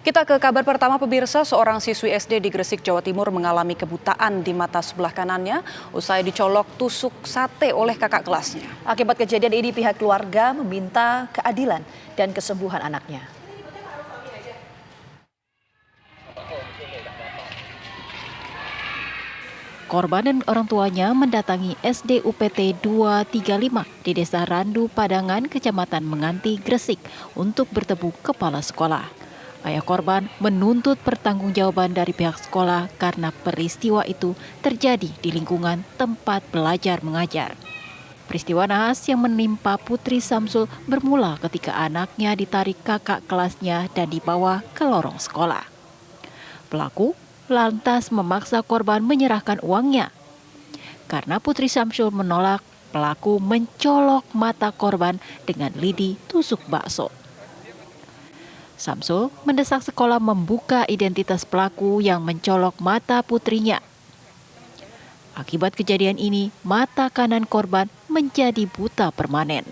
Kita ke kabar pertama pemirsa, seorang siswi SD di Gresik, Jawa Timur mengalami kebutaan di mata sebelah kanannya usai dicolok tusuk sate oleh kakak kelasnya. Akibat kejadian ini pihak keluarga meminta keadilan dan kesembuhan anaknya. Korban dan orang tuanya mendatangi SD UPT 235 di Desa Randu, Padangan, Kecamatan Menganti, Gresik untuk bertemu kepala sekolah. Ayah korban menuntut pertanggungjawaban dari pihak sekolah karena peristiwa itu terjadi di lingkungan tempat belajar mengajar. Peristiwa naas yang menimpa Putri Samsul bermula ketika anaknya ditarik kakak kelasnya dan dibawa ke lorong sekolah. Pelaku lantas memaksa korban menyerahkan uangnya. Karena Putri Samsul menolak, pelaku mencolok mata korban dengan lidi tusuk bakso. Samsul mendesak sekolah membuka identitas pelaku yang mencolok mata putrinya. Akibat kejadian ini, mata kanan korban menjadi buta permanen.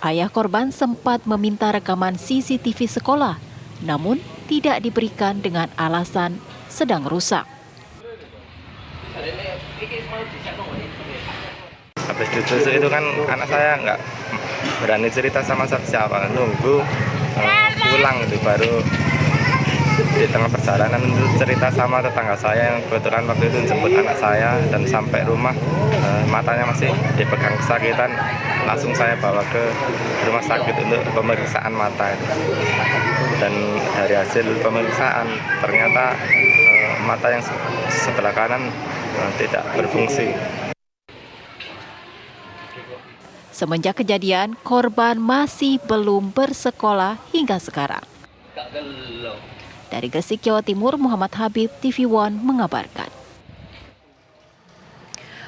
Ayah korban sempat meminta rekaman CCTV sekolah, namun tidak diberikan dengan alasan sedang rusak. Habis ditusuk itu kan anak saya nggak berani cerita sama siapa, nunggu pulang itu baru di tengah perjalanan itu cerita sama tetangga saya yang kebetulan waktu itu jemput anak saya, dan sampai rumah matanya masih dipegang kesakitan, langsung saya bawa ke rumah sakit untuk pemeriksaan mata itu. Dan dari hasil pemeriksaan ternyata mata yang sebelah kanan tidak berfungsi. Semenjak kejadian, korban masih belum bersekolah hingga sekarang. Dari Gresik, Jawa Timur, Muhammad Habib, TV One mengabarkan.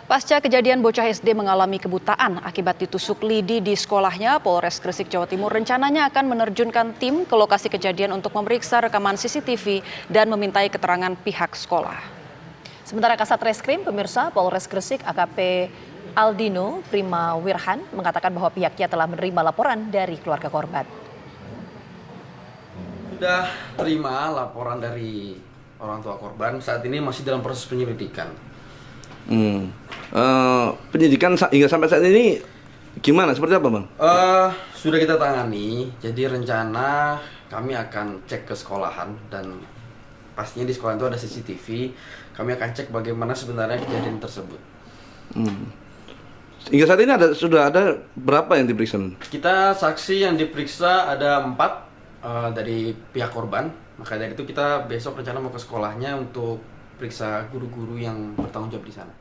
Pasca kejadian bocah SD mengalami kebutaan akibat ditusuk lidi di sekolahnya, Polres Gresik, Jawa Timur rencananya akan menerjunkan tim ke lokasi kejadian untuk memeriksa rekaman CCTV dan memintai keterangan pihak sekolah. Sementara Kasat Reskrim, pemirsa, Polres Gresik AKP Aldino Prima Wirhan mengatakan bahwa pihaknya telah menerima laporan dari keluarga korban. Sudah terima laporan dari orang tua korban, saat ini masih dalam proses penyelidikan. Penyidikan hingga sampai saat ini gimana? Seperti apa, Bang? Sudah kita tangani, jadi rencana kami akan cek ke sekolahan dan pastinya di sekolah itu ada CCTV. Kami akan cek bagaimana sebenarnya kejadian tersebut. Hingga saat ini sudah ada berapa yang diperiksa? Kita saksi yang diperiksa ada 4 dari pihak korban. Maka dari itu kita besok rencana mau ke sekolahnya untuk periksa guru-guru yang bertanggung jawab di sana.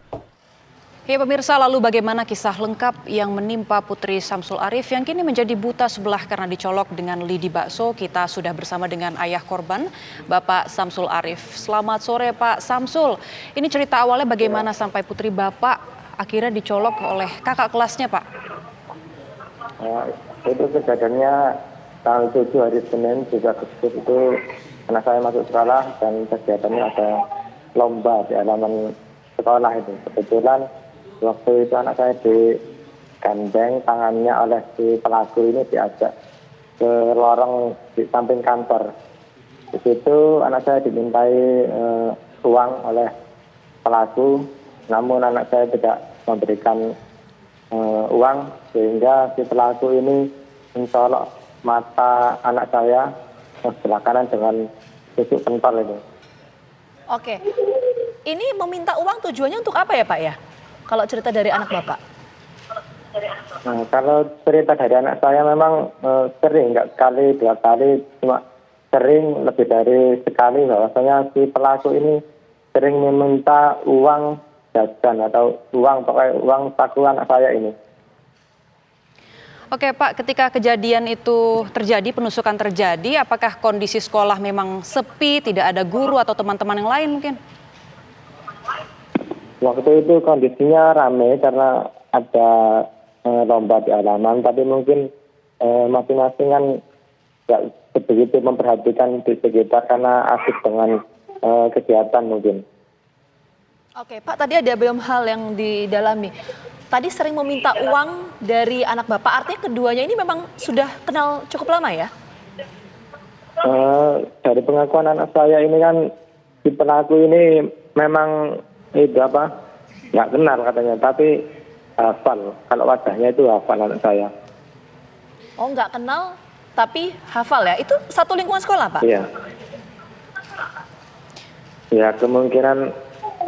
Ya pemirsa, lalu bagaimana kisah lengkap yang menimpa Putri Samsul Arif yang kini menjadi buta sebelah karena dicolok dengan lidi bakso? Kita sudah bersama dengan ayah korban, Bapak Samsul Arif. Selamat sore Pak Samsul. Ini cerita awalnya bagaimana sampai putri Bapak akhirnya dicolok oleh kakak kelasnya, Pak? Itu kejadiannya tanggal 7 hari Senin juga itu anak saya masuk sekolah dan kegiatannya ada lomba di halaman sekolah itu. Kebetulan waktu itu anak saya digandeng tangannya oleh si pelaku ini, diajak ke lorong di samping kantor. Di situ anak saya dimintai uang oleh pelaku, namun anak saya tidak memberikan uang sehingga si pelaku ini mencolok mata anak saya sebelah kanan dengan tusuk pentol itu. Oke, ini meminta uang tujuannya untuk apa ya Pak ya? Kalau cerita dari anak Bapak? Nah, kalau cerita dari anak saya memang sering, nggak sekali, 2 kali, cuma sering lebih dari sekali bahwasanya si pelaku ini sering meminta uang jajan atau uang saku anak saya ini. Oke Pak, ketika kejadian itu terjadi, penusukan terjadi, apakah kondisi sekolah memang sepi, tidak ada guru atau teman-teman yang lain mungkin? Waktu itu kondisinya ramai karena ada lomba di halaman, tapi mungkin masing-masing kan nggak begitu memperhatikan di sekitar karena asik dengan kegiatan mungkin. Oke Pak, tadi ada belum hal yang didalami. Tadi sering meminta uang dari anak Bapak, artinya keduanya ini memang sudah kenal cukup lama ya? dari pengakuan anak saya ini kan si pelaku ini memang itu nggak kenal katanya, tapi hafal. Kalau wajahnya itu hafal anak saya. Oh, nggak kenal tapi hafal ya? Itu satu lingkungan sekolah, Pak? Iya. Ya kemungkinan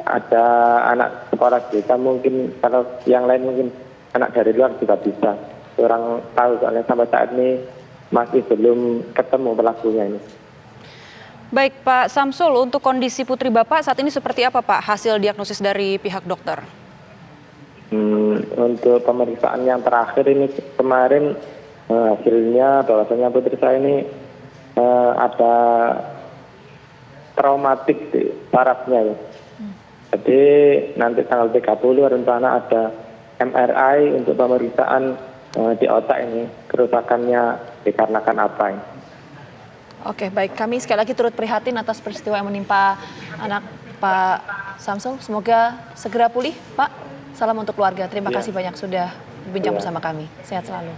ada anak sekolah kita, mungkin kalau yang lain mungkin anak dari luar juga bisa. Kurang tahu soalnya sampai saat ini masih belum ketemu pelakunya ini. Baik Pak Samsul, untuk kondisi putri Bapak saat ini seperti apa Pak hasil diagnosis dari pihak dokter? Untuk pemeriksaan yang terakhir ini kemarin hasilnya bahwasanya putri saya ini ada traumatik di sarafnya ya. Jadi nanti tanggal 30 rencana ada MRI untuk pemeriksaan di otak ini, kerusakannya dikarenakan apa ini. Oke, baik. Kami sekali lagi turut prihatin atas peristiwa yang menimpa anak Pak Samsul. Semoga segera pulih, Pak. Salam untuk keluarga. Terima kasih banyak sudah berbincang bersama kami. Sehat selalu.